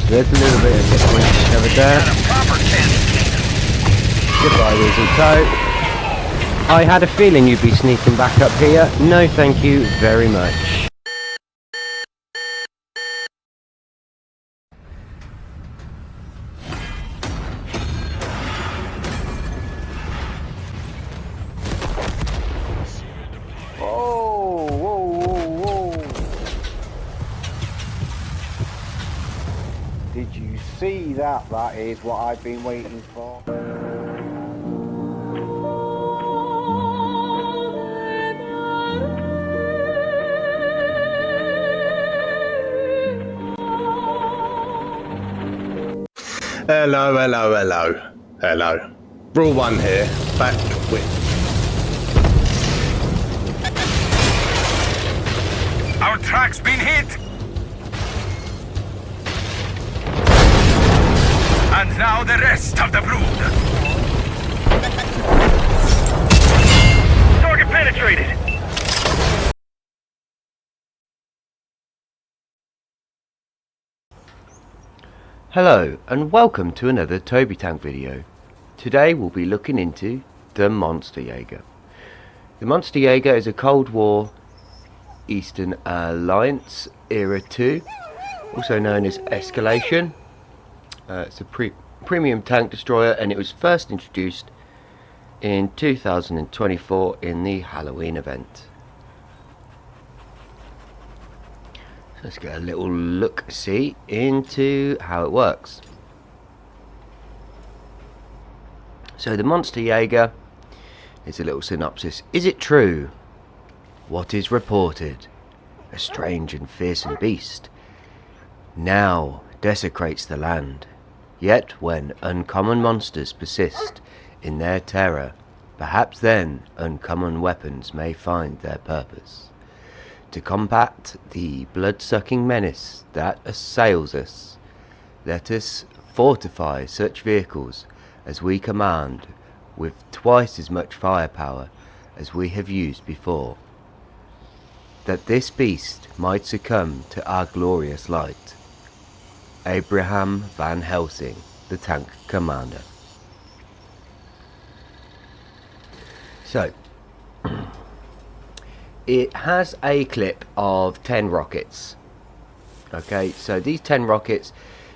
There's a little bit of checkpoint covered there. Goodbye, Weasel Toe. I had a feeling you'd be sneaking back up here. No, thank you very much. Did you see that? That is what I've been waiting for. Hello. Rule 1 here, back with... Our track's been hit! And now the rest of the brood. Target penetrated! Hello and welcome to another Toby Tank video. Today we'll be looking into the Monsterjager. The Monsterjager is a Cold War Eastern Alliance Era 2, also known as Escalation. It's a premium tank destroyer and it was first introduced in 2024 in the Halloween event. So let's get a little look-see into how it works. So the Monsterjager is a little synopsis. Is it true? What is reported? A strange and fearsome beast now desecrates the land. Yet when uncommon monsters persist in their terror, perhaps then uncommon weapons may find their purpose. To combat the blood-sucking menace that assails us, let us fortify such vehicles as we command with twice as much firepower as we have used before, that this beast might succumb to our glorious light. Abraham Van Helsing, the tank commander. So, it has a clip of 10 rockets. Okay, so these 10 rockets,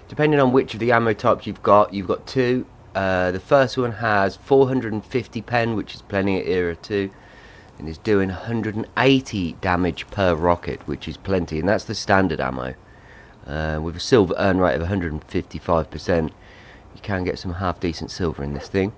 depending on which of the ammo types you've got two. The first one has 450 pen, which is plenty at Era 2, and is doing 180 damage per rocket, which is plenty, and that's the standard ammo. With a silver earn rate of 155%, you can get some half decent silver in this thing.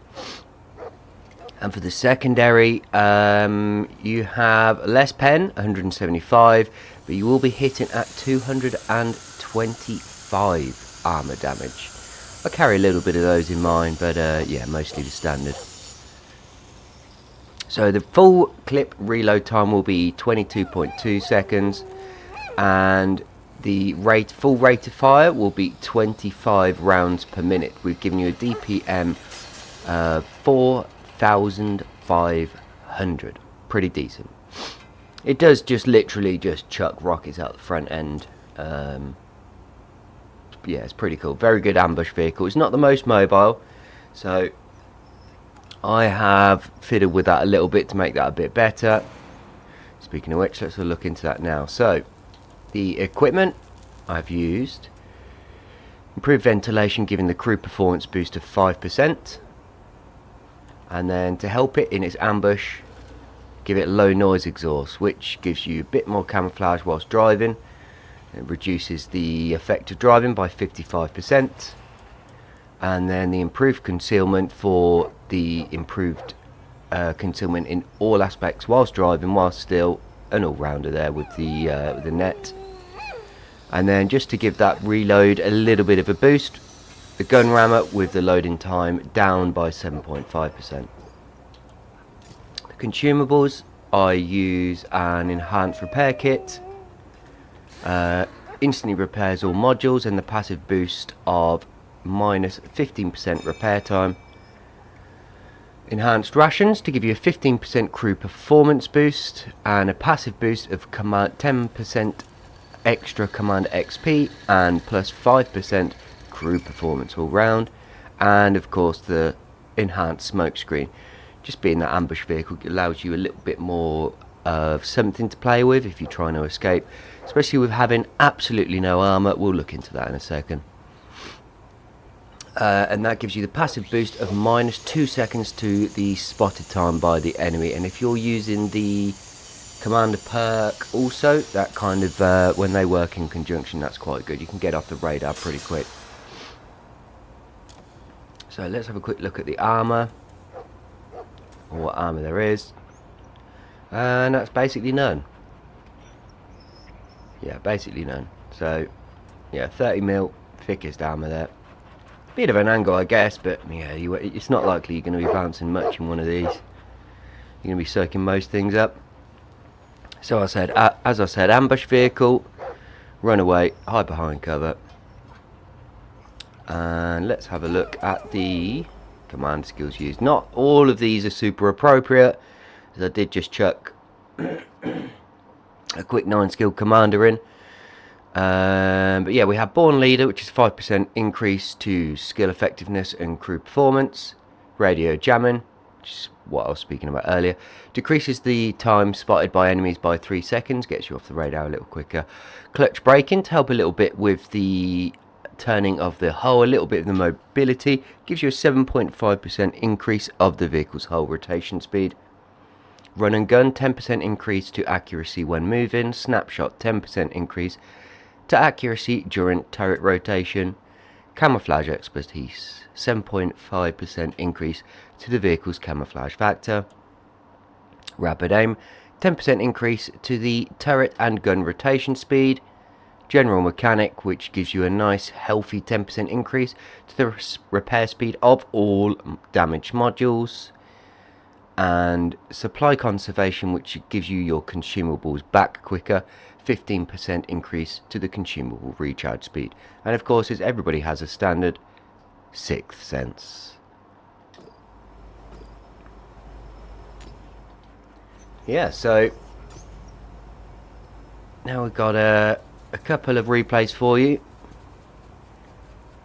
And for the secondary, you have less pen, 175, but you will be hitting at 225 armor damage. I carry a little bit of those in mine, but yeah, mostly the standard. So the full clip reload time will be 22.2 seconds, and the full rate of fire will be 25 rounds per minute. We've given you a DPM 4,500. Pretty decent. It does just literally just chuck rockets out the front end. Yeah, it's pretty cool. Very good ambush vehicle. It's not the most mobile, so I have fiddled with that a little bit to make that a bit better. Speaking of which, let's look into that now. So the equipment I've used: improved ventilation, giving the crew performance boost of 5%. And then to help it in its ambush, give it low noise exhaust, which gives you a bit more camouflage whilst driving. It reduces the effect of driving by 55%. And then the improved concealment for the improved concealment in all aspects whilst driving, whilst still an all-rounder there with the net. And then just to give that reload a little bit of a boost, the gun rammer with the loading time down by 7.5%. The consumables, I use an enhanced repair kit, instantly repairs all modules, and the passive boost of minus 15% repair time. Enhanced rations to give you a 15% crew performance boost, and a passive boost of 10% extra commander XP and plus 5% crew performance all round, and of course the enhanced smoke screen. Just being that ambush vehicle allows you a little bit more of something to play with if you're trying to escape, especially with having absolutely no armour. We'll look into that in a second. And that gives you the passive boost of -2 seconds to the spotted time by the enemy, and if you're using the commander perk also, that kind of when they work in conjunction, that's quite good. You can get off the radar pretty quick. So let's have a quick look at the armour, or what armour there is, and that's basically none. Yeah, basically none. So yeah, 30mm thickest armour there. Bit of an angle, I guess, but yeah, it's not likely you're going to be bouncing much in one of these. You're going to be soaking most things up. So as I said, ambush vehicle, runaway, hide behind cover. And let's have a look at the command skills used. Not all of these are super appropriate, as I did just chuck a quick 9-skill commander in. But yeah, we have Born Leader, which is 5% increase to skill effectiveness and crew performance. Radio Jamming, which is what I was speaking about earlier, decreases the time spotted by enemies by 3 seconds, gets you off the radar a little quicker. Clutch Braking to help a little bit with the turning of the hull, a little bit of the mobility, gives you a 7.5% increase of the vehicle's hull rotation speed. Run and Gun, 10% increase to accuracy when moving. Snapshot, 10% increase to accuracy during turret rotation. Camouflage Expertise, 7.5% increase to the vehicle's camouflage factor. Rapid Aim, 10% increase to the turret and gun rotation speed. General Mechanic, which gives you a nice healthy 10% increase to the repair speed of all damaged modules. And Supply Conservation, which gives you your consumables back quicker, 15% increase to the consumable recharge speed. And of course, as everybody has a standard, 6th Sense. Yeah, so now we've got a couple of replays for you.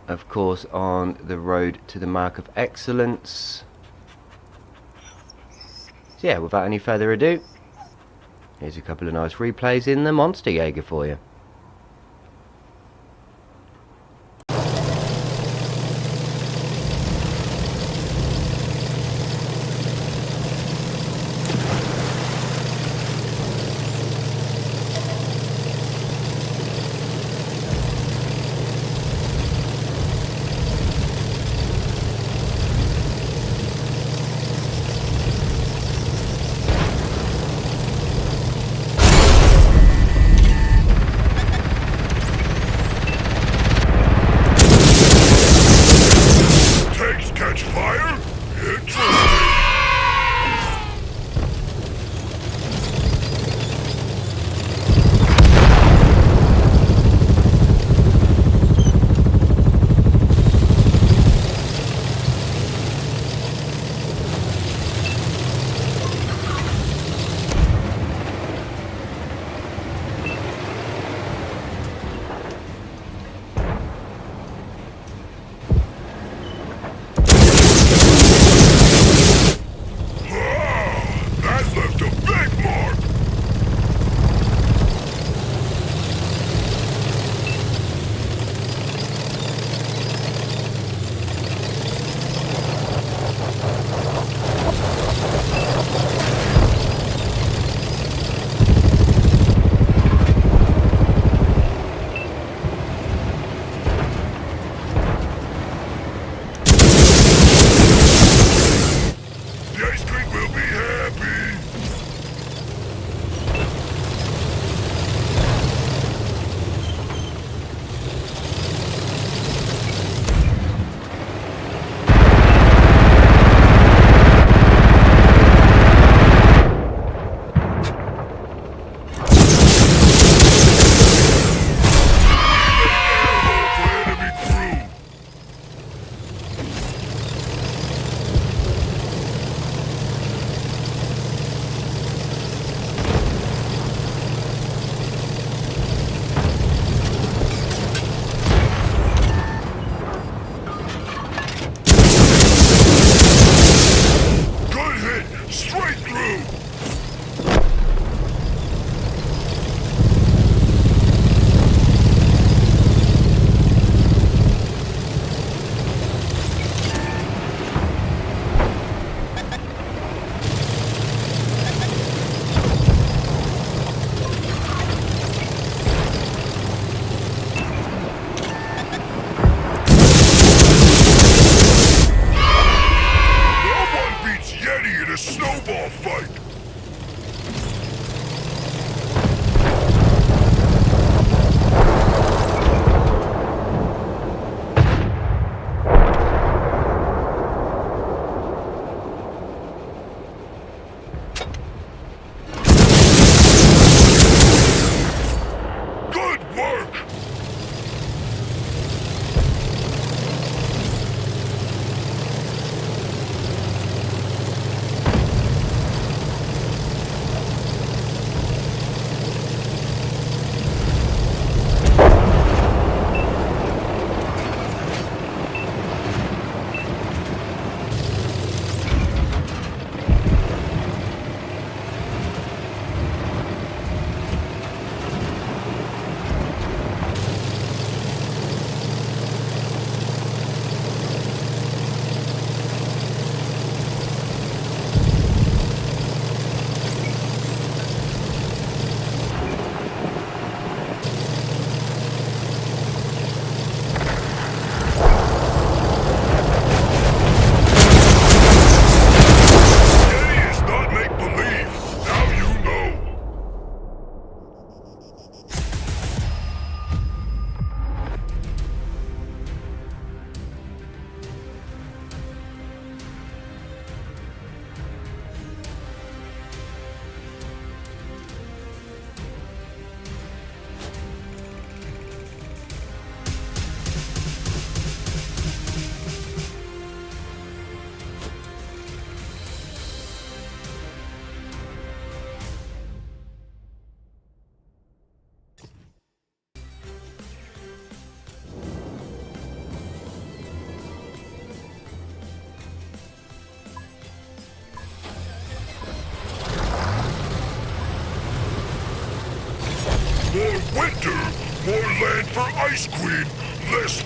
Of course, on the road to the mark of excellence. So yeah, without any further ado, here's a couple of nice replays in the Monsterjager for you.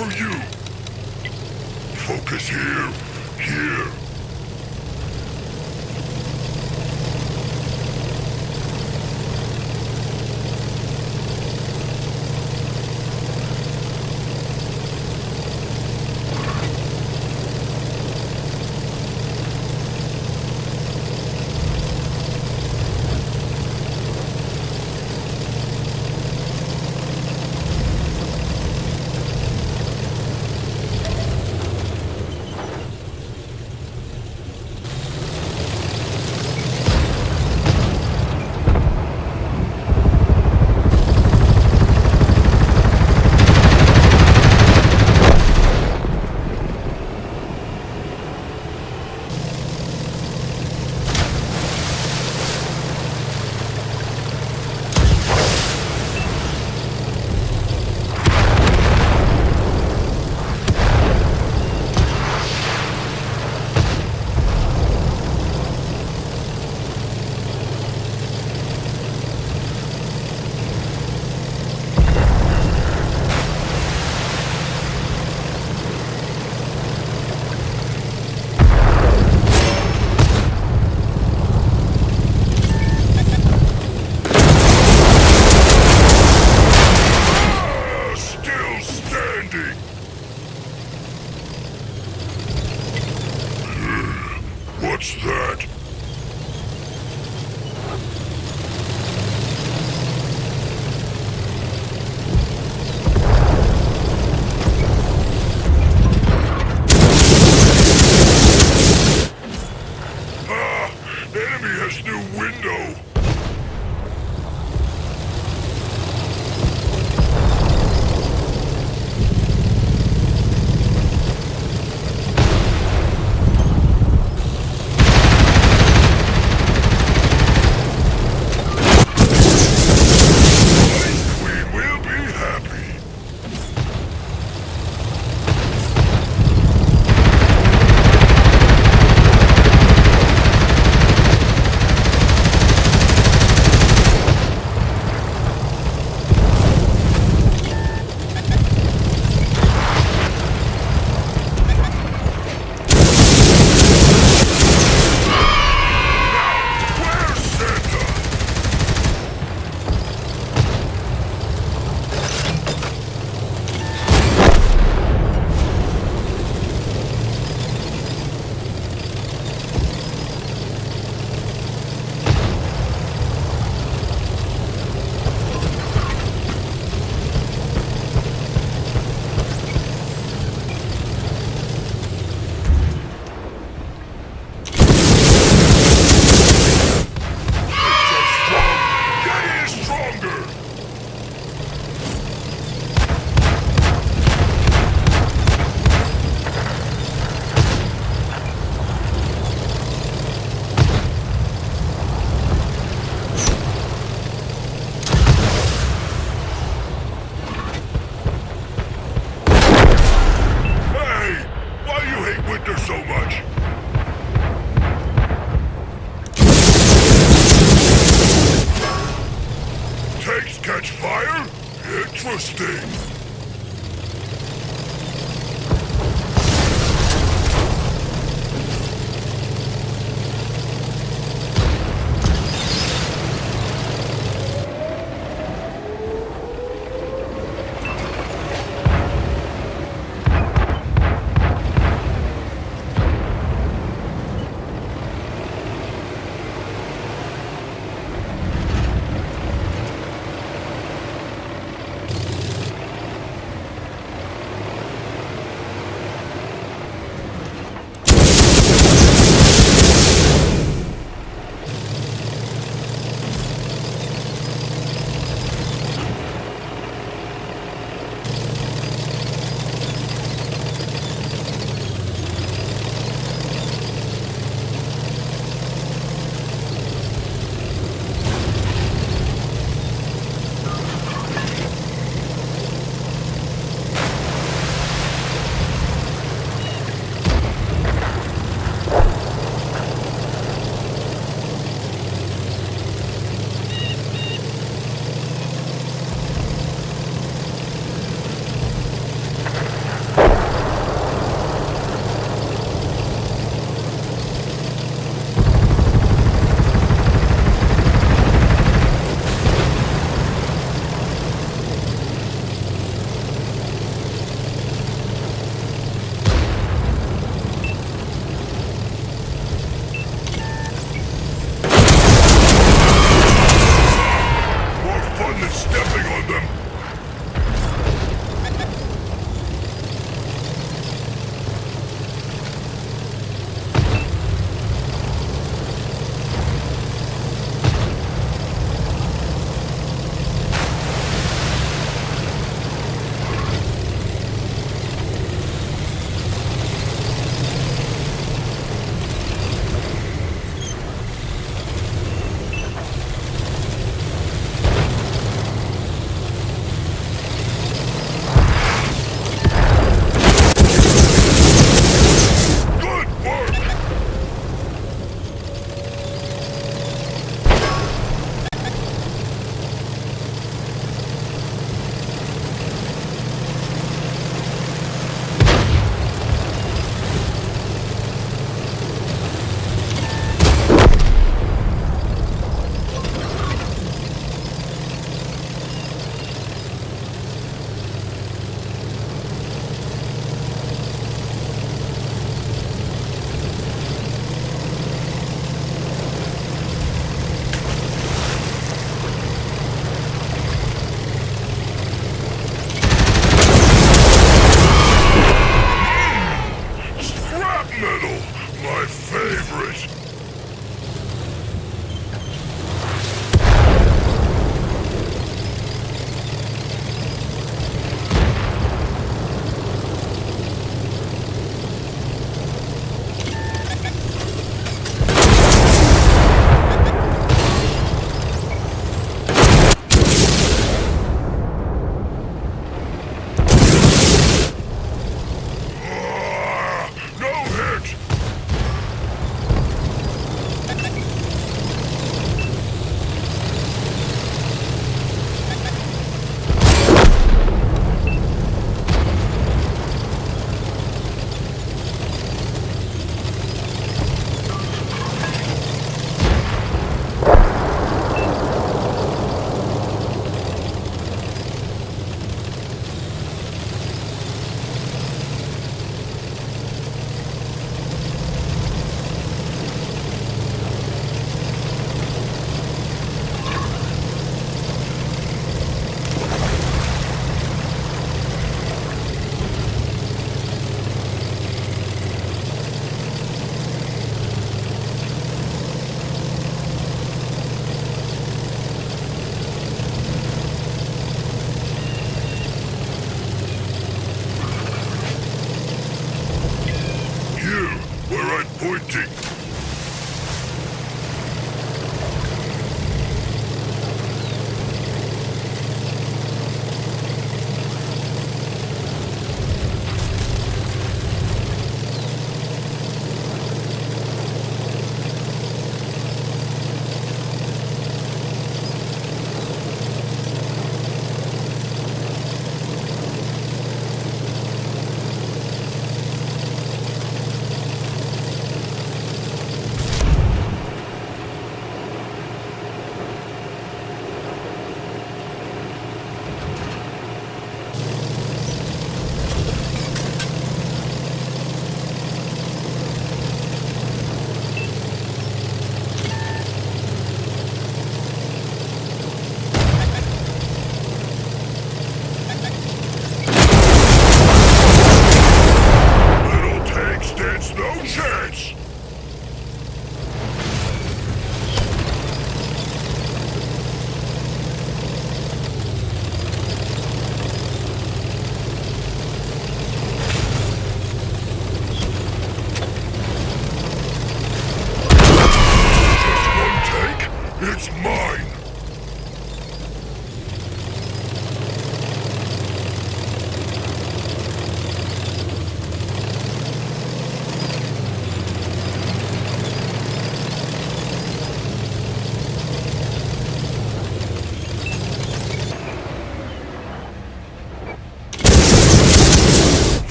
for you. Focus here. Here. What's that? Enemy has new window.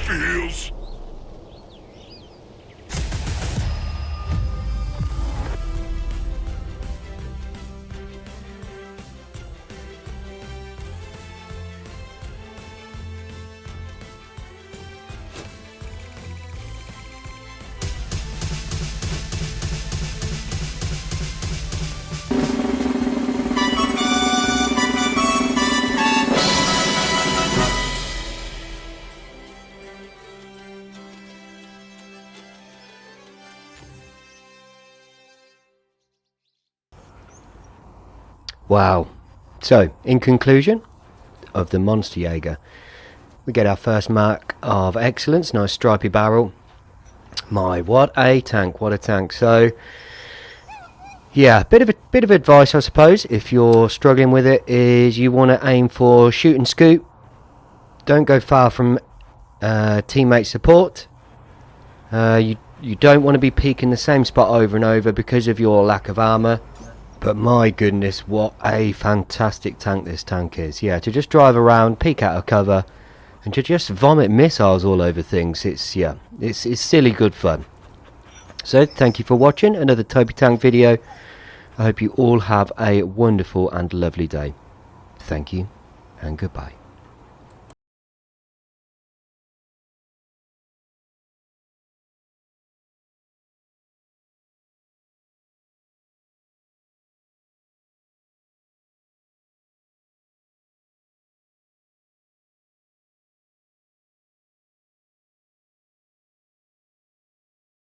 feels. Wow. So, in conclusion of the Monsterjager, we get our first mark of excellence. Nice stripy barrel. My, what a tank, what a tank. So, yeah, bit of advice, I suppose, if you're struggling with it, is you want to aim for shoot and scoot. Don't go far from teammate support. You don't want to be peeking the same spot over and over because of your lack of armour. But my goodness, what a fantastic tank this tank is. Yeah, to just drive around, peek out of cover, and to just vomit missiles all over things. It's silly good fun. So, thank you for watching another Toby Tank video. I hope you all have a wonderful and lovely day. Thank you, and goodbye.